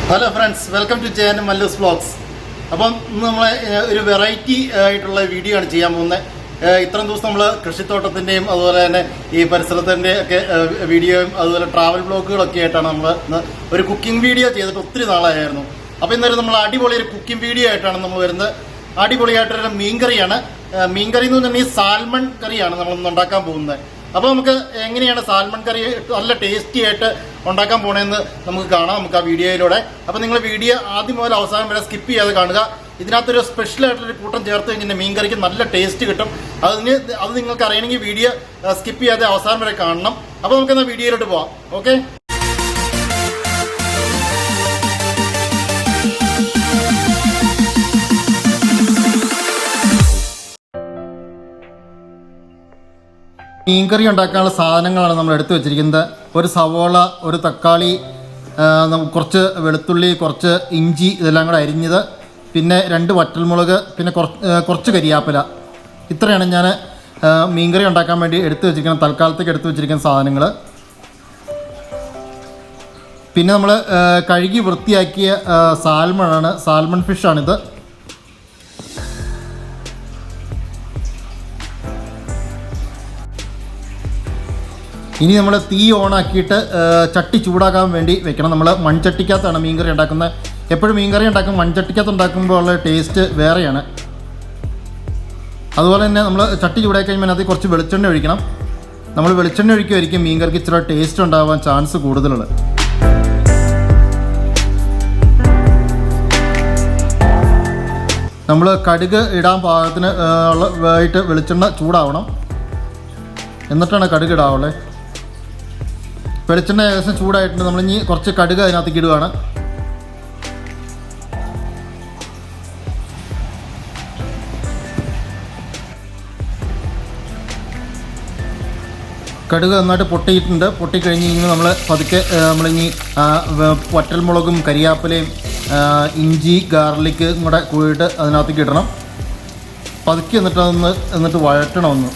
Hello friends, welcome to channel mmallusvlogz. അപ്പം ഇന്ന് നമ്മളെ ഒരു വെറൈറ്റി ആയിട്ടുള്ള വീഡിയോ ആണ് ചെയ്യാൻ പോകുന്നത്. ഇത്രയും ദിവസം നമ്മൾ കൃഷിത്തോട്ടത്തിൻ്റെയും അതുപോലെ തന്നെ ഈ പരിസരത്തിൻ്റെ ഒക്കെ വീഡിയോയും അതുപോലെ ട്രാവൽ വ്ളോഗുകളൊക്കെ ആയിട്ടാണ് നമ്മൾ ഇന്ന് ഒരു കുക്കിംഗ് വീഡിയോ ചെയ്തിട്ട് ഒത്തിരി നാളായിരുന്നു. അപ്പോൾ ഇന്നൊരു നമ്മൾ അടിപൊളി ഒരു കുക്കിംഗ് വീഡിയോ ആയിട്ടാണ് നമ്മൾ വരുന്നത്. അടിപൊളിയായിട്ടൊരു മീൻകറിയാണ്. മീൻകറി എന്ന് പറഞ്ഞാൽ സാൽമൺ കറിയാണ് നമ്മളിന്ന് ഉണ്ടാക്കാൻ പോകുന്നത്. അപ്പോൾ നമുക്ക് എങ്ങനെയാണ് സാൽമൺ കറി നല്ല ടേസ്റ്റി ആയിട്ട് ഉണ്ടാക്കാൻ പോകണമെന്ന് നമുക്ക് കാണാം, നമുക്ക് ആ വീഡിയോയിലൂടെ. അപ്പോൾ നിങ്ങൾ വീഡിയോ ആദ്യം മുതൽ അവസാനം വരെ സ്കിപ്പ് ചെയ്യാതെ കാണുക. ഇതിനകത്തൊരു സ്പെഷ്യലായിട്ടൊരു കൂട്ടം ചേർത്ത് കഴിഞ്ഞാൽ മീൻ കറിക്ക് നല്ല ടേസ്റ്റ് കിട്ടും. അത് നിങ്ങൾക്ക് അറിയണമെങ്കിൽ വീഡിയോ സ്കിപ്പ് ചെയ്യാതെ അവസാനം വരെ കാണണം. അപ്പോൾ നമുക്കെന്നാൽ വീഡിയോയിലോട്ട് പോവാം. ഓക്കെ, മീൻകറി ഉണ്ടാക്കാനുള്ള സാധനങ്ങളാണ് നമ്മൾ എടുത്തു വെച്ചിരിക്കുന്നത്. ഒരു സവോള, ഒരു തക്കാളി, കുറച്ച് വെളുത്തുള്ളി, കുറച്ച് ഇഞ്ചി, ഇതെല്ലാം കൂടെ അരിഞ്ഞത്, പിന്നെ 2 വറ്റൽമുളക്, പിന്നെ കുറച്ച് കരിയാപ്പില. ഇത്രയാണ് ഞാൻ മീൻകറി ഉണ്ടാക്കാൻ വേണ്ടി എടുത്തു വെച്ചിരിക്കുന്ന തൽക്കാലത്തേക്ക് എടുത്തു വെച്ചിരിക്കുന്ന സാധനങ്ങൾ. പിന്നെ നമ്മൾ കഴുകി വൃത്തിയാക്കിയ സാൽമൺ ഫിഷാണിത്. ഇനി നമ്മൾ തീ ഓണാക്കിയിട്ട് ചട്ടി ചൂടാക്കാൻ വേണ്ടി വെക്കണം. നമ്മൾ മൺചട്ടിക്കകത്താണ് മീൻകറി ഉണ്ടാക്കുന്നത്. എപ്പോഴും മീൻകറി ഉണ്ടാക്കുമ്പോൾ മൺചട്ടിക്കകത്ത് ഉണ്ടാക്കുമ്പോൾ ഉള്ള ടേസ്റ്റ് വേറെയാണ്. അതുപോലെ തന്നെ നമ്മൾ ചട്ടി ചൂടാക്കി കഴിയുമ്പോൾ അതിൽ കുറച്ച് വെളിച്ചെണ്ണ ഒഴിക്കണം. നമ്മൾ വെളിച്ചെണ്ണ ഒഴിക്കുമായിരിക്കും മീൻകറിക്ക് ഇച്ചിരി ടേസ്റ്റ് ഉണ്ടാവാൻ ചാൻസ് കൂടുതലുള്ളത്. നമ്മൾ കടുക് ഇടാൻ പാകത്തിന് ആയിട്ട് വെളിച്ചെണ്ണ ചൂടാവണം, എന്നിട്ടാണ് കടുക് ഇടാവുള്ളത്. വെളിച്ചെണ്ണ ഏകദേശം ചൂടായിട്ടുണ്ട്. നമ്മളിനി കുറച്ച് കടുക് അതിനകത്തേക്ക് ഇടുകയാണ്. കടുക് നന്നായിട്ട് പൊട്ടിയിട്ടുണ്ട്. പൊട്ടിക്കഴിഞ്ഞ് കഴിഞ്ഞാൽ നമ്മൾ പതുക്കെ നമ്മളിനി വറ്റൽമുളകും കരിയാപ്പിലയും ഇഞ്ചി ഗാർലിക്ക് കൂടെ കൂടിയിട്ട് അതിനകത്തേക്ക് ഇടണം. പതുക്കെ എന്നിട്ട് വഴറ്റണം ഒന്ന്.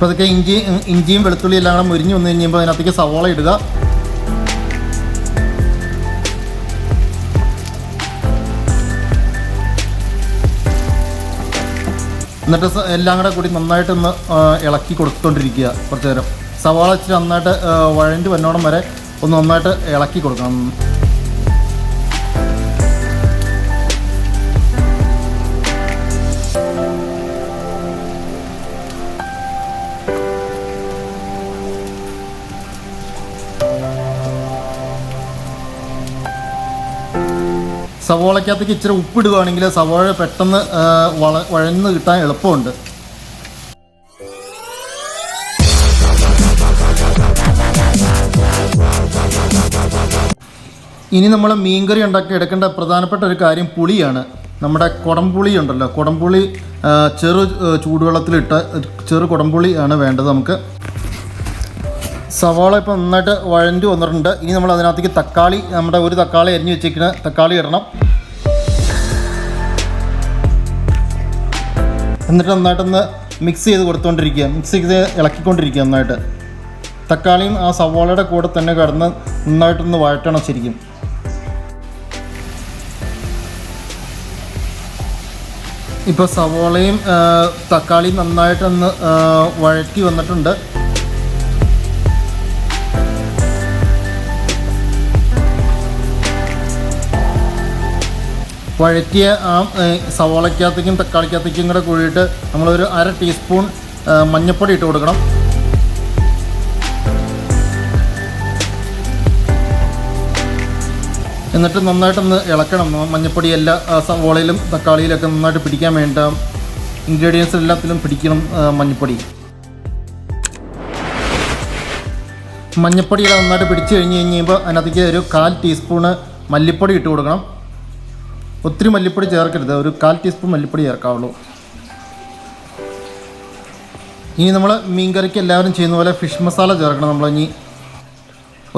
അപ്പോൾ അതൊക്കെ ഇഞ്ചിയും വെളുത്തുള്ളി എല്ലാം കൂടെ മുരിഞ്ഞ് വന്നു കഴിയുമ്പോൾ അതിനകത്തേക്ക് സവോള ഇടുക. എന്നിട്ട് എല്ലാം കൂടെ കൂടി നന്നായിട്ടൊന്ന് ഇളക്കി കൊടുത്തുകൊണ്ടിരിക്കുക കുറച്ച് നേരം. സവോള ഇച്ചിരി നന്നായിട്ട് വഴണ്ട് വന്നോടം വരെ ഒന്ന് നന്നായിട്ട് ഇളക്കി കൊടുക്കണം. സവോളയ്ക്കകത്തേക്ക് ഇച്ചിരി ഉപ്പിടുകയാണെങ്കിൽ സവോള പെട്ടെന്ന് വഴന്ന് കിട്ടാൻ എളുപ്പമുണ്ട്. ഇനി നമ്മൾ മീൻകറി ഉണ്ടാക്കി എടുക്കേണ്ട പ്രധാനപ്പെട്ട ഒരു കാര്യം പുളിയാണ്. നമ്മുടെ കുടംപുളി ഉണ്ടല്ലോ, കുടംപുളി ചൂടുവെള്ളത്തിലിട്ട് ചെറു കുടംപുളി ആണ് വേണ്ടത് നമുക്ക്. സവാള ഇപ്പോൾ നന്നായിട്ട് വഴണ്ടി വന്നിട്ടുണ്ട്. ഇനി നമ്മൾ അതിനകത്തേക്ക് നമ്മുടെ ഒരു തക്കാളി അരിഞ്ഞ് വെച്ചിരിക്കുന്ന തക്കാളി ഇടണം. എന്നിട്ട് നന്നായിട്ടൊന്ന് മിക്സ് ചെയ്ത് കൊടുത്തുകൊണ്ടിരിക്കുക, മിക്സ് ചെയ്ത് ഇളക്കിക്കൊണ്ടിരിക്കുക നന്നായിട്ട്. തക്കാളിയും ആ സവാളയുടെ കൂടെ തന്നെ കിടന്ന് നന്നായിട്ടൊന്ന് വഴറ്റണം ശരിക്കും. ഇപ്പോൾ സവാളയും തക്കാളിയും നന്നായിട്ടൊന്ന് വഴറ്റി വന്നിട്ടുണ്ട്. വഴറ്റിയ ആ സവാളയ്ക്കകത്തേക്കും തക്കാളിക്കകത്തേക്കും കൂടെ കൂടിയിട്ട് നമ്മളൊരു 1/2 ടീസ്പൂൺ മഞ്ഞൾപ്പൊടി ഇട്ട് കൊടുക്കണം. എന്നിട്ട് നന്നായിട്ടൊന്ന് ഇളക്കണം. മഞ്ഞൾപ്പൊടി എല്ലാ സവാളയിലും തക്കാളിയിലൊക്കെ നന്നായിട്ട് പിടിക്കാൻ വേണ്ട ഇൻഗ്രീഡിയൻസ് എല്ലാത്തിലും പിടിക്കണം മഞ്ഞൾപ്പൊടി. മഞ്ഞൾപ്പൊടി നന്നായിട്ട് പിടിച്ച് കഴിയുമ്പോൾ അതിനകത്തേക്ക് ഒരു 1/4 ടീസ്പൂണ് മല്ലിപ്പൊടി ഇട്ട് കൊടുക്കണം. ഒത്തിരി മല്ലിപ്പൊടി ചേർക്കരുത്, ഒരു 1/4 ടീസ്പൂൺ മല്ലിപ്പൊടി ചേർക്കാവുള്ളൂ. ഇനി നമ്മൾ മീൻ കറിക്ക് എല്ലാവരും ചെയ്യുന്ന പോലെ ഫിഷ് മസാല ചേർക്കണം. നമ്മൾ ഇനി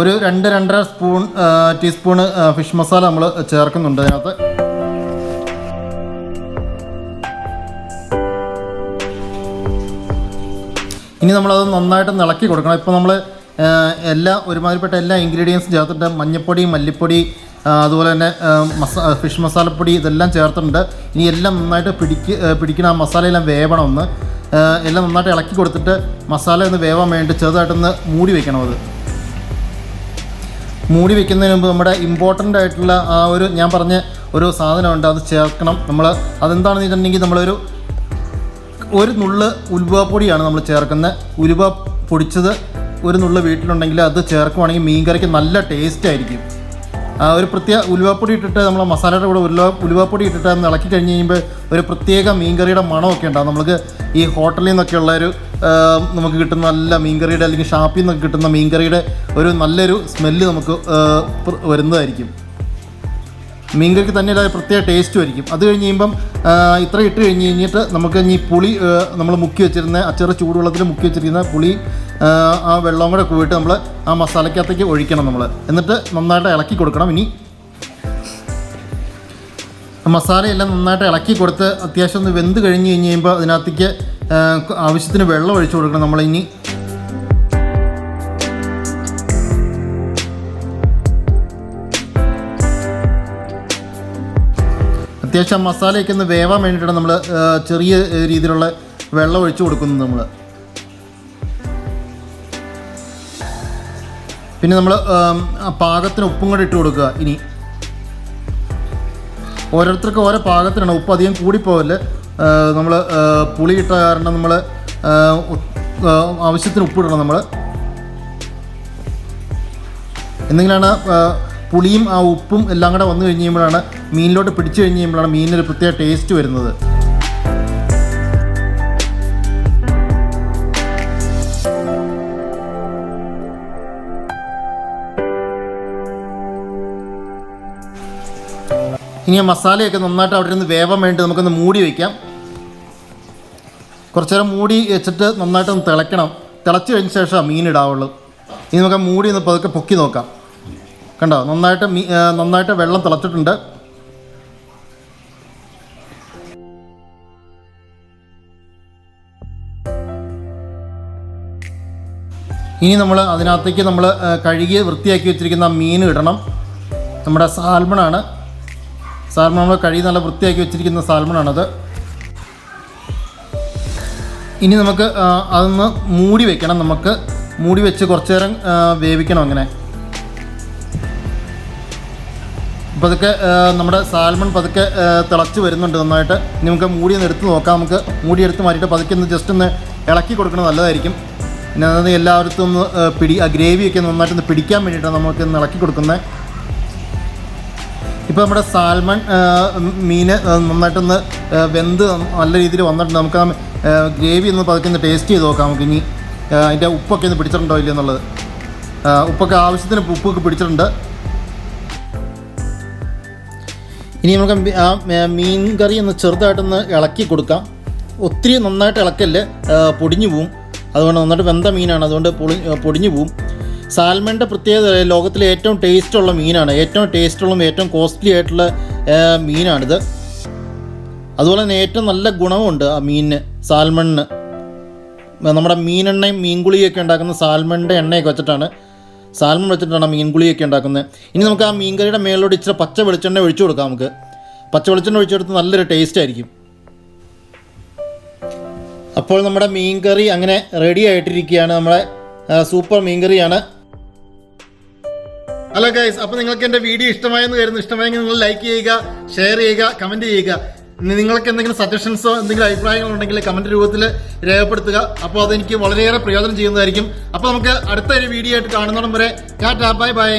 ഒരു 2-2.5 ടീസ്പൂണ് ഫിഷ് മസാല നമ്മൾ ചേർക്കുന്നുണ്ട് അതിനകത്ത്. ഇനി നമ്മളത് നന്നായിട്ട് ഇളക്കി കൊടുക്കണം. ഇപ്പോൾ നമ്മൾ ഒരുമാതിരിപ്പെട്ട എല്ലാ ഇൻഗ്രീഡിയൻസും ചേർത്തിട്ട് മഞ്ഞൾപ്പൊടി, മല്ലിപ്പൊടി, അതുപോലെ തന്നെ ഫിഷ് മസാലപ്പൊടി ഇതെല്ലാം ചേർത്തിട്ടുണ്ട്. ഇനി എല്ലാം നന്നായിട്ട് പിടിക്കണം. ആ മസാലയെല്ലാം വേവണം. എല്ലാം നന്നായിട്ട് ഇളക്കി കൊടുത്തിട്ട് മസാല ഒന്ന് വേവാൻ വേണ്ടി ചെറുതായിട്ടൊന്ന് മൂടി വെക്കണം. അത് മൂടി വെക്കുന്നതിന് മുമ്പ് നമ്മുടെ ഇമ്പോർട്ടൻ്റ് ആയിട്ടുള്ള ആ ഒരു ഞാൻ പറഞ്ഞ ഒരു സാധനമുണ്ട്, അത് ചേർക്കണം. അതെന്താണെന്ന് വെച്ചിട്ടുണ്ടെങ്കിൽ ഒരു നുള്ള് ഉലുവപ്പൊടിയാണ് നമ്മൾ ചേർക്കുന്നത്. ഉലുവ പൊടിച്ചത് ഒരു നുള്ള് വീട്ടിലുണ്ടെങ്കിൽ അത് ചേർക്കുവാണെങ്കിൽ മീൻ കറിക്ക് നല്ല ടേസ്റ്റ് ആയിരിക്കും. ഒരു പ്രത്യേക ഉലുവപ്പൊടി ഇട്ടിട്ട് നമ്മൾ മസാലയുടെ കൂടെ ഉലുവപ്പൊടി ഇട്ടിട്ട് അത് ഇളക്കി കഴിഞ്ഞ് കഴിയുമ്പോൾ ഒരു പ്രത്യേക മീൻകറിയുടെ മണമൊക്കെ ഉണ്ടാകും. നമുക്ക് ഈ ഹോട്ടലിൽ നിന്നൊക്കെയുള്ളൊരു നമുക്ക് കിട്ടുന്ന നല്ല മീൻകറിയുടെ അല്ലെങ്കിൽ ഷാപ്പിൽ നിന്നൊക്കെ കിട്ടുന്ന മീൻകറിയുടെ ഒരു നല്ലൊരു സ്മെല്ല് നമുക്ക് വരുന്നതായിരിക്കും. മീൻകറിക്ക് തന്നെ ഒരു പ്രത്യേക ടേസ്റ്റും ആയിരിക്കും. അത് കഴിഞ്ഞ് കഴിയുമ്പം ഇത്ര ഇട്ട് കഴിഞ്ഞിട്ട് നമുക്ക് ഇനി പുളി നമ്മൾ മുക്കി വെച്ചിരുന്ന ചെറു ചൂടുവെള്ളത്തിൽ മുക്കി വെച്ചിരിക്കുന്ന പുളി ആ വെള്ളം കൂടെ കൂടിയിട്ട് നമ്മൾ ആ മസാലക്കകത്തേക്ക് ഒഴിക്കണം. എന്നിട്ട് നന്നായിട്ട് ഇളക്കി കൊടുക്കണം. ഇനി മസാലയെല്ലാം നന്നായിട്ട് ഇളക്കി കൊടുത്ത് അത്യാവശ്യം ഒന്ന് വെന്ത് കഴിഞ്ഞ് കഴിയുമ്പോൾ അതിനകത്തേക്ക് ആവശ്യത്തിന് വെള്ളം ഒഴിച്ചു കൊടുക്കണം. നമ്മളിനി അത്യാവശ്യം മസാലയൊക്കെ ഒന്ന് വേവാൻ വേണ്ടിയിട്ടാണ് നമ്മൾ ചെറിയ രീതിയിലുള്ള വെള്ളം ഒഴിച്ചു കൊടുക്കുന്നത്. പിന്നെ നമ്മൾ പാകത്തിന് ഉപ്പും കൂടെ ഇട്ട് കൊടുക്കുക. ഇനി ഓരോരുത്തർക്കും ഓരോ പാകത്തിനാണ്. ഉപ്പ് അധികം കൂടിപ്പോവല്ലേ. നമ്മൾ പുളി ഇട്ട കാരണം നമ്മൾ ആവശ്യത്തിന് ഉപ്പിടണം. എന്തെങ്കിലാണ് പുളിയും ആ ഉപ്പും എല്ലാം കൂടെ വന്നു കഴിഞ്ഞ് കഴിയുമ്പോഴാണ് മീനിലോട്ട് പിടിച്ചു കഴിഞ്ഞ് കഴിയുമ്പോഴാണ് മീനിനൊരു പ്രത്യേക ടേസ്റ്റ് വരുന്നത്. ഇനി ആ മസാലയൊക്കെ നന്നായിട്ട് അവിടെ നിന്ന് വേവാൻ വേണ്ടി നമുക്കൊന്ന് മൂടി വയ്ക്കാം. കുറച്ച് നേരം മൂടി വെച്ചിട്ട് നന്നായിട്ടൊന്ന് തിളയ്ക്കണം. തിളച്ച് കഴിഞ്ഞ ശേഷം മീൻ ഇടാവുള്ളൂ. ഇനി നമുക്ക് മൂടി ഒന്ന് പതുക്കെ പൊക്കി നോക്കാം. കണ്ടോ, നന്നായിട്ട് വെള്ളം തിളച്ചിട്ടുണ്ട്. ഇനി നമ്മൾ അതിനകത്തേക്ക് നമ്മൾ കഴുകി വൃത്തിയാക്കി വെച്ചിരിക്കുന്ന മീൻ ഇടണം. നമ്മുടെ സാൽമണാണ്. നമ്മൾ കഴുകി നല്ല വൃത്തിയാക്കി വെച്ചിരിക്കുന്ന സാൽമണാണത്. ഇനി നമുക്ക് അതൊന്ന് മൂടി വെക്കണം. നമുക്ക് മൂടി വെച്ച് കുറച്ച് നേരം വേവിക്കണം. അങ്ങനെ പതുക്കെ നമ്മുടെ സാൽമൺ പതുക്കെ തിളച്ച് വരുന്നുണ്ട് നന്നായിട്ട്. ഇനി നമുക്ക് മൂടി ഒന്ന് എടുത്ത് നോക്കാം. നമുക്ക് മൂടി എടുത്ത് മാറ്റിയിട്ട് പതുക്കെ ഒന്ന് ജസ്റ്റ് ഒന്ന് ഇളക്കി കൊടുക്കുന്നത് നല്ലതായിരിക്കും. പിന്നെ അത് എല്ലായിടത്തും ഒന്ന് ആ ഗ്രേവിയൊക്കെ നന്നായിട്ടൊന്ന് പിടിക്കാൻ വേണ്ടിയിട്ടാണ് നമുക്ക് ഒന്ന് ഇളക്കി കൊടുക്കുന്നത്. ഇപ്പോൾ നമ്മുടെ സാൽമൺ മീൻ നന്നായിട്ടൊന്ന് വെന്ത് നല്ല രീതിയിൽ വന്നിട്ടുണ്ട്. നമുക്ക് ആ ഗ്രേവി ഒന്ന് പതുക്കെ ഒന്ന് ടേസ്റ്റ് ചെയ്ത് നോക്കാം. നമുക്ക് ഇനി അതിൻ്റെ ഉപ്പൊക്കെ ഒന്ന് പിടിച്ചിട്ടുണ്ടോ ഇല്ല എന്നുള്ളത്. ഉപ്പൊക്കെ ആവശ്യത്തിന് ഉപ്പൊക്കെ പിടിച്ചിട്ടുണ്ട്. ഇനി നമുക്ക് ആ മീൻ കറി ഒന്ന് ചെറുതായിട്ടൊന്ന് ഇളക്കി കൊടുക്കാം. ഒത്തിരി നന്നായിട്ട് ഇളക്കല്ലേ, പൊടിഞ്ഞു പോവും. അതുകൊണ്ട് നന്നായിട്ട് വെന്ത മീനാണ്, അതുകൊണ്ട് പൊടിഞ്ഞു പോവും. സാൽമണിൻ്റെ പ്രത്യേകത ലോകത്തിലെ ഏറ്റവും ടേസ്റ്റുള്ള മീനാണ്. ഏറ്റവും ടേസ്റ്റുള്ള ഏറ്റവും കോസ്റ്റ്ലി ആയിട്ടുള്ള മീനാണിത്. അതുപോലെ തന്നെ ഏറ്റവും നല്ല ഗുണമുണ്ട് ആ മീനിന്, സാൽമണിന്. നമ്മുടെ മീനെണ്ണയും മീൻകുളിയൊക്കെ ഉണ്ടാക്കുന്ന സാൽമണിൻ്റെ എണ്ണയൊക്കെ വെച്ചിട്ടാണ്, സാൽമൺ വെച്ചിട്ടാണ് മീൻകുളിയൊക്കെ ഉണ്ടാക്കുന്നത്. ഇനി നമുക്ക് ആ മീൻകറിയുടെ മേലോട്ട് ഇച്ചിരി പച്ച വെളിച്ചെണ്ണ ഒഴിച്ചു കൊടുക്കാം. നമുക്ക് പച്ച വെളിച്ചെണ്ണ ഒഴിച്ചെടുത്ത് നല്ലൊരു ടേസ്റ്റ് ആയിരിക്കും. അപ്പോൾ നമ്മുടെ മീൻകറി അങ്ങനെ റെഡി ആയിട്ടിരിക്കുകയാണ്. നമ്മുടെ സൂപ്പർ മീൻകറിയാണ്. ഹലോ ഗൈസ്, അപ്പോൾ നിങ്ങൾക്ക് എൻ്റെ വീഡിയോ ഇഷ്ടമായെന്ന് കരുതുന്നു. ഇഷ്ടമായെങ്കിൽ നിങ്ങൾ ലൈക്ക് ചെയ്യുക, ഷെയർ ചെയ്യുക, കമൻറ്റ് ചെയ്യുക. നിങ്ങൾക്ക് എന്തെങ്കിലും സജഷൻസോ എന്തെങ്കിലും അഭിപ്രായങ്ങളോ ഉണ്ടെങ്കിൽ കമൻറ്റ് രൂപത്തിൽ രേഖപ്പെടുത്തുക. അപ്പോൾ അതെനിക്ക് വളരെയേറെ പ്രയോജനം ചെയ്യുന്നതായിരിക്കും. അപ്പോൾ നമുക്ക് അടുത്ത ഒരു വീഡിയോ ആയിട്ട് കാണുന്നിടം വരെ ടാറ്റാ, ബൈ ബൈ.